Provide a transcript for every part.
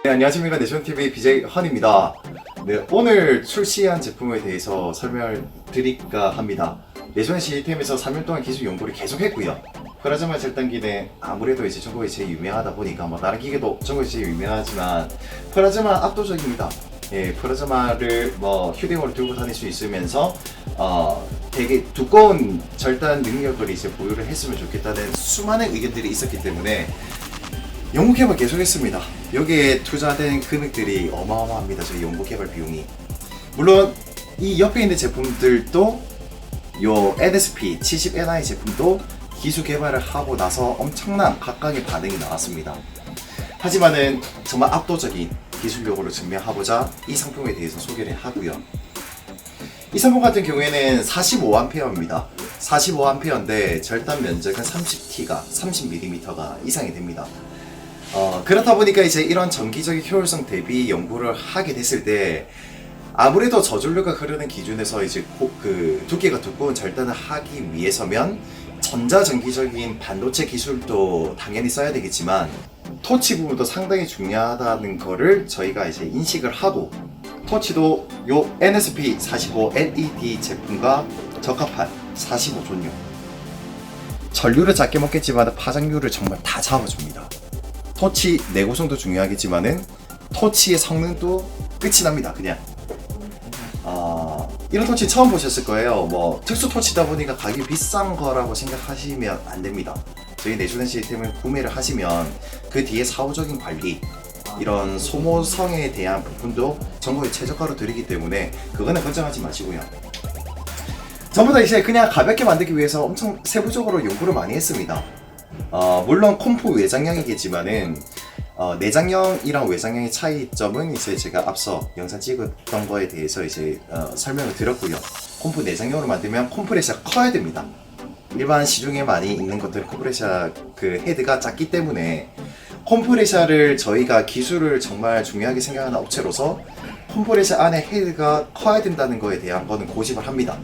네, 안녕하십니까. 내션TV BJ 헌입니다. 네, 오늘 출시한 제품에 대해서 설명을 드릴까 합니다. 내션 시스템에서 3년 동안 기술 연구를 계속했고요. 플라즈마 절단기는 아무래도 이제 전국에 제일 유명하다 보니까 다른 기계도 전국에 제일 유명하지만 플라즈마 압도적입니다. 예, 플라즈마를 휴대용으로 들고 다닐 수 있으면서 되게 두꺼운 절단 능력을 이제 보유를 했으면 좋겠다는 수많은 의견들이 있었기 때문에 연구 개발 계속했습니다. 여기에 투자된 금액들이 어마어마합니다. 저희 연구 개발 비용이. 물론 이 옆에 있는 제품들도 요 NSP 70NI 제품도 기술 개발을 하고 나서 엄청난 각광의 반응이 나왔습니다. 하지만은 정말 압도적인 기술 요구를 증명하고자 이 상품에 대해서 소개를 하고요. 이 상품 같은 경우에는 45A입니다. 45A인데 절단 면적은 30T가 30mm가 이상이 됩니다. 그렇다 보니까 이제 이런 전기적인 효율성 대비 연구를 하게 됐을 때 아무래도 저전류가 흐르는 기준에서 이제 그 두께가 두꺼운 절단을 하기 위해서면 전자전기적인 반도체 기술도 당연히 써야 되겠지만 토치 부분도 상당히 중요하다는 거를 저희가 이제 인식을 하고 토치도 요 NSP 45 LED 제품과 적합한 45전류 전류를 작게 먹겠지만 파장률을 정말 다 잡아줍니다. 토치 내구성도 중요하겠지만은 토치의 성능도 끝이 납니다. 그냥 이런 토치 처음 보셨을 거예요. 특수 토치다 보니까 가격이 비싼 거라고 생각하시면 안 됩니다. 저희 내수된 시스템을 구매를 하시면 그 뒤에 사후적인 관리 이런 소모성에 대한 부분도 전국에 최저가로 드리기 때문에 그거는 걱정하지 마시고요. 전부 다 이제 그냥 가볍게 만들기 위해서 엄청 세부적으로 연구를 많이 했습니다. 물론 콤프 외장형이겠지만은 내장형이랑 외장형의 차이점은 이제 제가 앞서 영상 찍었던 거에 대해서 이제 설명을 드렸고요. 콤프 내장형으로 만들면 컴프레셔가 커야 됩니다. 일반 시중에 많이 있는 것들은 컴프레셔 그 헤드가 작기 때문에 컴프레셔를 저희가 기술을 정말 중요하게 생각하는 업체로서 컴프레셔 안에 헤드가 커야 된다는 거에 대한 거는 고집을 합니다.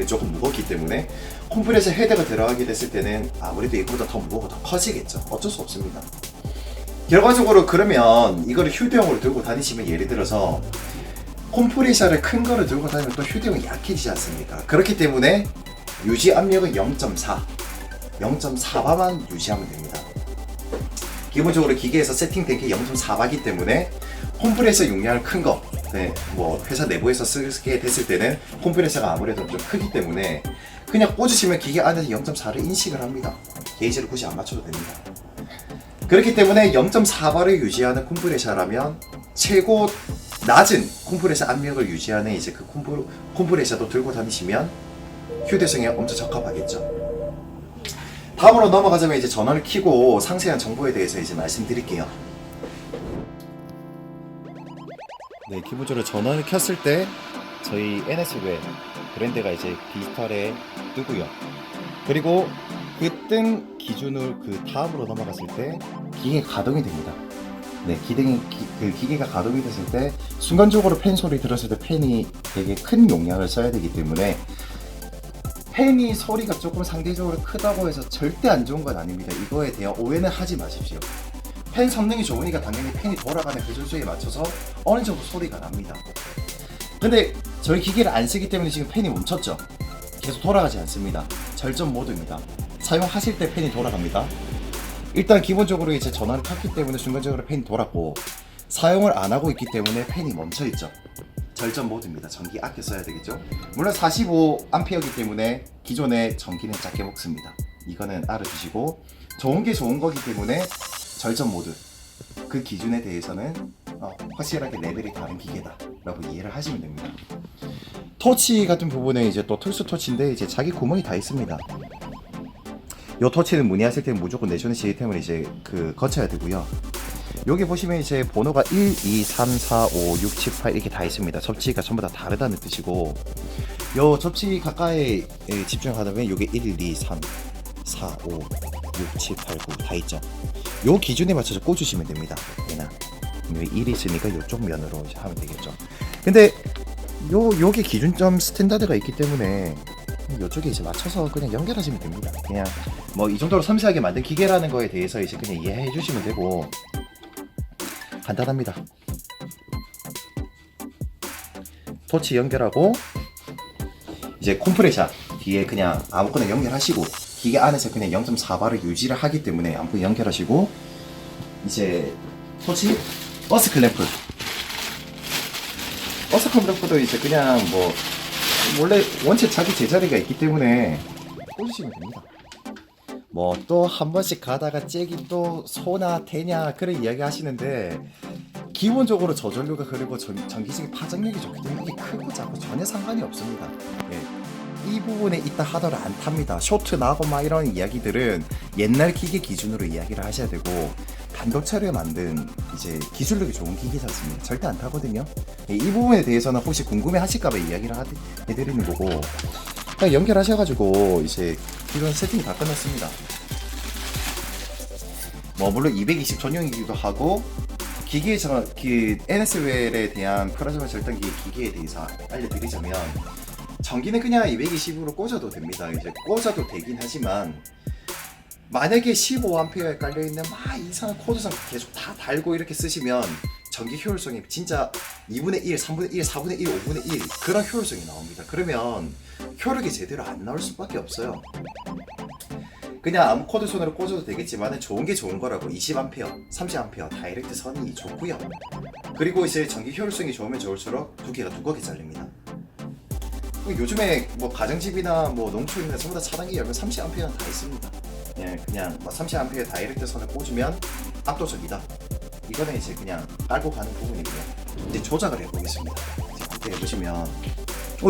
조금 무겁기 때문에 컴프레셔 헤드가 들어가게 됐을 때는 아무래도 이거보다 더 무겁고 더 커지겠죠. 어쩔 수 없습니다. 결과적으로 그러면 이거를 휴대용으로 들고 다니시면 예를 들어서 컴프레셔를 큰 거를 들고 다니면 또 휴대용이 약해지지 않습니까? 그렇기 때문에 유지 압력은 0.4바만 유지하면 됩니다. 기본적으로 기계에서 세팅된 게 0.4바기 때문에 컴프레셔 용량을 큰 거 회사 내부에서 쓰게 됐을 때는 컴프레셔가 아무래도 좀 크기 때문에 그냥 꽂으시면 기계 안에서 0.4를 인식을 합니다. 게이지를 굳이 안 맞춰도 됩니다. 그렇기 때문에 0.4바를 유지하는 컴프레셔라면 최고 낮은 컴프레셔 압력을 유지하는 이제 그 컴프레셔도 들고 다니시면 휴대성에 엄청 적합하겠죠. 다음으로 넘어가자면 이제 전원을 켜고 상세한 정보에 대해서 이제 말씀드릴게요. 네, 기본적으로 전원을 켰을 때 저희 NSP 브랜드가 이제 디지털에 뜨고요. 그리고 그 뜬 기준을 그 다음으로 넘어갔을 때 기계가 가동이 됩니다. 네, 기계가 가동이 됐을 때 순간적으로 팬 소리 들었을 때 팬이 되게 큰 용량을 써야 되기 때문에 팬이 소리가 조금 상대적으로 크다고 해서 절대 안 좋은 건 아닙니다. 이거에 대한 오해는 하지 마십시오. 팬 성능이 좋으니까 당연히 팬이 돌아가는 회전수에 맞춰서 어느 정도 소리가 납니다. 근데 저희 기계를 안 쓰기 때문에 지금 팬이 멈췄죠. 계속 돌아가지 않습니다. 절전 모드입니다. 사용하실 때 팬이 돌아갑니다. 일단 기본적으로 이제 전원을 켰기 때문에 순간적으로 팬이 돌았고 사용을 안 하고 있기 때문에 팬이 멈춰 있죠. 절전 모드입니다. 전기 아껴 써야 되겠죠. 물론 45A이기 때문에 기존의 전기는 작게 먹습니다. 이거는 알아주시고 좋은 게 좋은 거기 때문에 절전 모드 그 기준에 대해서는 확실하게 레벨이 다른 기계다 라고 이해를 하시면 됩니다. 토치 같은 부분은 이제 또 특수 토치인데 이제 자기 구멍이 다 있습니다. 요 토치는 문의하실 때는 무조건 내셔널 시스템을 이제 거쳐야 되고요. 여기 보시면 이제 번호가 1, 2, 3, 4, 5, 6, 7, 8 이렇게 다 있습니다. 접지가 전부 다 다르다는 뜻이고 요 접지 가까이 집중하다 보면 요게 1, 2, 3, 4, 5, 6, 7, 8, 9 다 있죠. 요 기준에 맞춰서 꽂으시면 됩니다. 얘는 여기 1이 있으니까 요쪽 면으로 이제 하면 되겠죠. 근데 요게 기준점 스탠다드가 있기 때문에 요쪽에 이제 맞춰서 그냥 연결하시면 됩니다. 그냥 이 정도로 섬세하게 만든 기계라는 거에 대해서 이제 그냥 이해해 주시면 되고 간단합니다. 토치 연결하고 이제 컴프레셔 뒤에 그냥 아무거나 연결하시고 기계 안에서 그냥 0.4바를 유지를 하기 때문에 아무거나 연결하시고 이제 토치 버스 클램프 이제 그냥 뭐 원래 원체 자기 제자리가 있기 때문에 꽂으시면 됩니다. 뭐 또 한 번씩 가다가 잭이 또 소나 되냐 그런 이야기 하시는데 기본적으로 저전류가 흐르고 전기적인 파장력이 좋기 때문에 이게 크고 작고 전혀 상관이 없습니다. 예. 이 부분에 있다 하더라도 안 탑니다. 쇼트 나고 막 이런 이야기들은 옛날 기계 기준으로 이야기를 하셔야 되고 반도체를 만든 이제 기술력이 좋은 기계지 않습니까? 절대 안 타거든요. 예, 이 부분에 대해서는 혹시 궁금해 하실까봐 이야기를 해드리는 거고 그냥 연결하셔가지고 이제 기존 세팅이 다 끝났습니다. 뭐 물론 220 전용이기도 하고 기계에 그 NS웰에 대한 프라즈마 절단기 기계에 대해서 알려드리자면 전기는 그냥 220으로 꽂아도 됩니다. 이제 꽂아도 되긴 하지만 만약에 15A에 깔려있는 막 이상한 코드상 계속 다 달고 이렇게 쓰시면 전기 효율성이 진짜 2분의 1, 3분의 1, 4분의 1, 5분의 1 그런 효율성이 나옵니다. 그러면 효력이 제대로 안 나올 수밖에 없어요. 그냥 아무 코드 손으로 꽂아도 되겠지만 좋은 게 좋은 거라고 20A, 30A 다이렉트 선이 좋고요. 그리고 이제 전기 효율성이 좋으면 좋을수록 두께가 두껍게 잘립니다. 요즘에 뭐 가정집이나 뭐 농촌이나 전부 다 차단기 열면 30A는 다 있습니다. 예, 그냥 뭐 30A 다이렉트 선을 꽂으면 압도적이다. 이거는 이제 그냥 깔고 가는 부분이고요. 이제 조작을 해보겠습니다. 이제 해보시면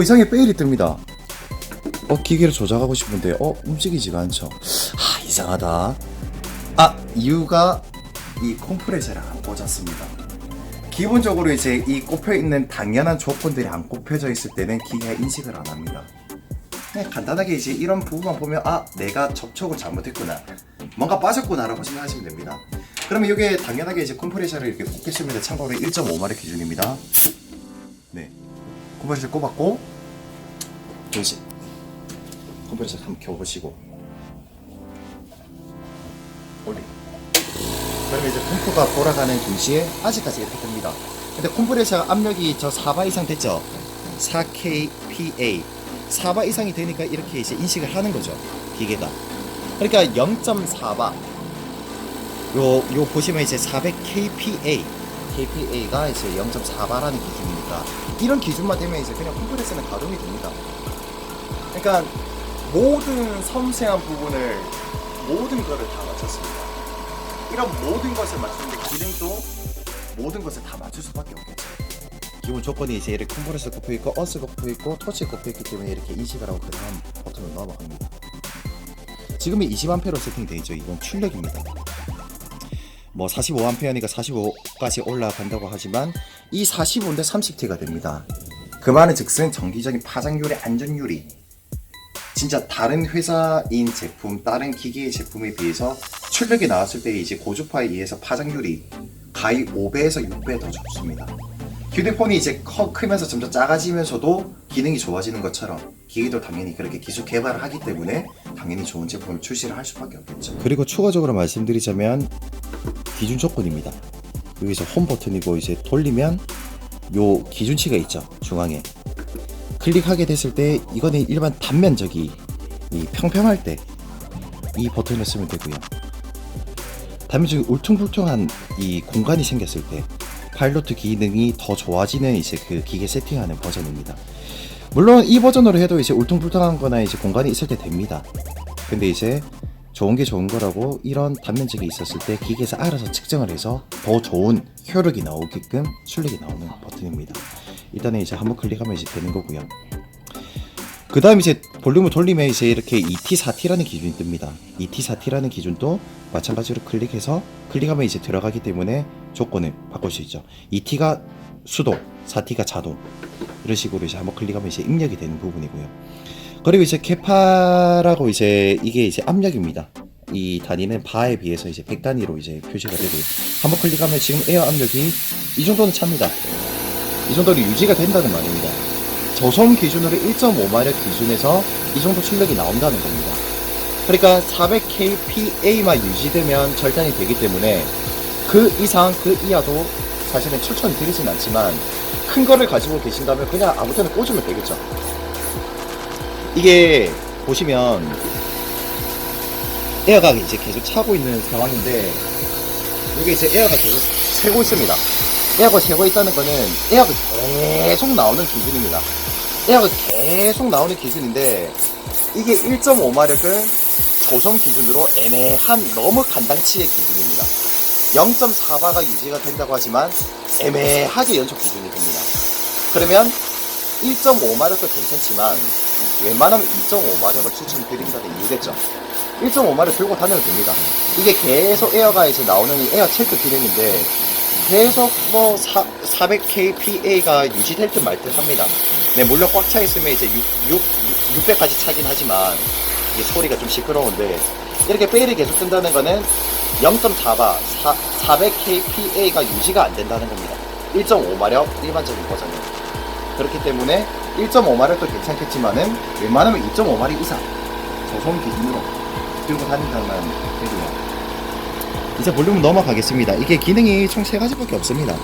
이상하게 베일이 뜹니다. 기계를 조작하고 싶은데 움직이지가 않죠. 이상하다. 이유가 이 컴프레셔를 안 꽂았습니다. 기본적으로 이제 이 꼽혀있는 당연한 조건들이 안 꼽혀져 있을 때는 기계가 인식을 안 합니다. 그냥 간단하게 이제 이런 부분만 보면 내가 접촉을 잘못했구나, 뭔가 빠졌구나 라고 생각하시면 됩니다. 그러면 이게 당연하게 이제 컴프레셔를 이렇게 꼽겠습니다. 참고로 1.5마력 기준입니다. 네, 컴프레셔 꼽았고 조시 컴프레셔 한번 켜보시고 올리. 그러면 이제 펌프가 돌아가는 동시에 아직까지 이렇게 됩니다. 근데 컴프레셔 압력이 저 4바 이상 됐죠? 4kPa 4바 이상이 되니까 이렇게 이제 인식을 하는 거죠, 기계가. 그러니까 0.4바 요 보시면 이제 400kPa kPa가 이제 0.4바라는 기준이니까 이런 기준만 되면 이제 그냥 컴프레셔는 가동이 됩니다. 그러니까 모든 섬세한 부분을 모든 거를 다 맞췄습니다. 이런 모든 것을 맞추는데 기능도 모든 것을 다 맞출 수밖에 없겠죠. 기본 조건이 이제 이렇게 컴프레서 꼽혀 있고 어스 꼽혀 있고 토치 꼽혀 있기 때문에 이렇게 인식을 하고 그 다음 버튼을 넘어갑니다. 지금이 20A로 세팅되어 있죠. 이건 출력입니다. 뭐 45A니까 45까지 올라간다고 하지만 이 45인데 30T가 됩니다. 그 말은 즉슨 정기적인 파장률의 안전율이 진짜 다른 회사인 제품, 다른 기계의 제품에 비해서 출력이 나왔을 때 이제 고주파에 의해서 파장률이 가히 5배에서 6배 더 좋습니다. 휴대폰이 이제 크면서 점점 작아지면서도 기능이 좋아지는 것처럼 기계도 당연히 그렇게 기술 개발을 하기 때문에 당연히 좋은 제품을 출시를 할 수밖에 없겠죠. 그리고 추가적으로 말씀드리자면 기준 조건입니다. 여기서 홈 버튼이고 이제 돌리면 요 기준치가 있죠, 중앙에. 클릭하게 됐을 때 이거는 일반 단면적이 이 평평할 때 이 버튼을 쓰면 되고요. 단면적이 울퉁불퉁한 이 공간이 생겼을 때 파일로트 기능이 더 좋아지는 이제 그 기계 세팅하는 버전입니다. 물론 이 버전으로 해도 이제 울퉁불퉁한 거나 이제 공간이 있을 때 됩니다. 근데 이제 좋은 게 좋은 거라고 이런 단면적이 있었을 때 기계에서 알아서 측정을 해서 더 좋은 효력이 나오게끔 출력이 나오는 버튼입니다. 일단은 이제 한번 클릭하면 이제 되는 거고요. 그 다음 이제 볼륨을 돌리면 이제 이렇게 2T4T라는 기준이 뜹니다. 2T4T라는 기준도 마찬가지로 클릭하면 이제 들어가기 때문에 조건을 바꿀 수 있죠. 2T가 수동, 4T가 자동. 이런 식으로 이제 한번 클릭하면 이제 입력이 되는 부분이고요. 그리고 이제 케파라고 이제 이게 이제 압력입니다. 이 단위는 바에 비해서 이제 100단위로 이제 표시가 되고요. 한번 클릭하면 지금 에어 압력이 이 정도는 찹니다. 이 정도로 유지가 된다는 말입니다. 저소음 기준으로 1.5마력 기준에서 이 정도 출력이 나온다는 겁니다. 그러니까 400kPa만 유지되면 절단이 되기 때문에 그 이상 그 이하도 사실은 추천드리진 않지만 큰 거를 가지고 계신다면 그냥 아무 데나 꽂으면 되겠죠. 이게 보시면 에어가 이제 계속 차고 있는 상황인데 이게 이제 에어가 계속 새고 있습니다. 에어가 새고 있다는 거는 에어가 계속 나오는 기준입니다. 에어가 계속 나오는 기준인데 이게 1.5마력은 조성 기준으로 애매한 너무 간당치의 기준입니다. 0.4바가 유지가 된다고 하지만 애매하게 연속 기준이 됩니다. 그러면 1.5마력도 괜찮지만 웬만하면 2.5마력을 추천드린다는 이유겠죠. 1.5마력 들고 다녀도 됩니다. 이게 계속 에어가 이제 나오는 에어 체크 기능인데 계속 뭐 400kPA가 유지될 듯 말 듯 합니다. 네, 물론 꽉 차 있으면 이제 600까지 차긴 하지만 이게 소리가 좀 시끄러운데 이렇게 베일이 계속 뜬다는 거는 0.4바 400kPA가 유지가 안 된다는 겁니다. 1.5마력 일반적인 버전은. 그렇기 때문에 1.5마력도 괜찮겠지만은 웬만하면 2.5마력 이상 조성 기준으로 들고 다닌다면 되고요. 이제 볼륨 넘어가겠습니다. 이게 기능이 총 3가지밖에 없습니다.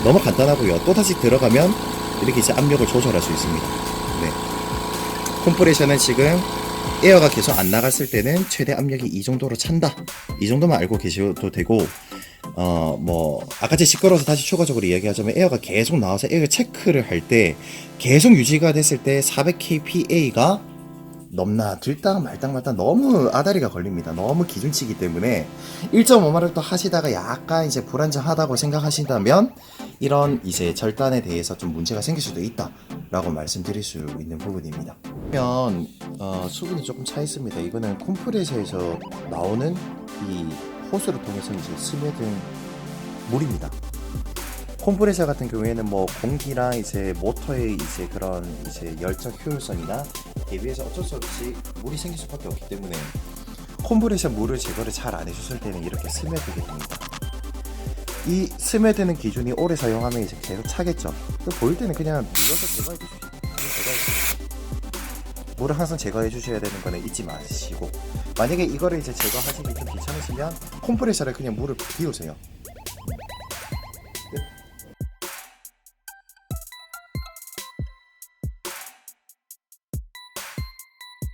너무 간단하고요. 또다시 들어가면 이렇게 이제 압력을 조절할 수 있습니다. 네. 컴프레셔는 지금 에어가 계속 안 나갔을 때는 최대 압력이 이 정도로 찬다. 이 정도만 알고 계셔도 되고, 뭐 아까 시끄러워서 다시 추가적으로 이야기하자면 에어가 계속 나와서 에어 체크를 할 때 계속 유지가 됐을 때 400kPA가 넘나 들딱 말딱 너무 아다리가 걸립니다. 너무 기준치기 때문에 1.5마력도 하시다가 약간 이제 불안정하다고 생각하신다면 이런 이제 절단에 대해서 좀 문제가 생길 수도 있다 라고 말씀드릴 수 있는 부분입니다. 그러면 수분이 조금 차 있습니다. 이거는 컴프레서에서 나오는 이 호스를 통해서 이제 스며든 물입니다. 컴프레서 같은 경우에는 뭐 공기랑 이제 모터의 이제 그런 이제 열정 효율성이나 대비해서 어쩔 수 없이 물이 생길 수밖에 없기 때문에 컴프레서 물을 제거를 잘 안 해줬을 때는 이렇게 스며들게 됩니다. 이 스며드는 기준이 오래 사용하면 이제 계속 차겠죠. 보일 때는 그냥 눌러서 제거해 주시죠. 물을 항상 제거해 주셔야 되는 거는 잊지 마시고, 만약에 이거를 이제 제거하시는 게 좀 귀찮으시면 컴프레서를 그냥 물을 비우세요.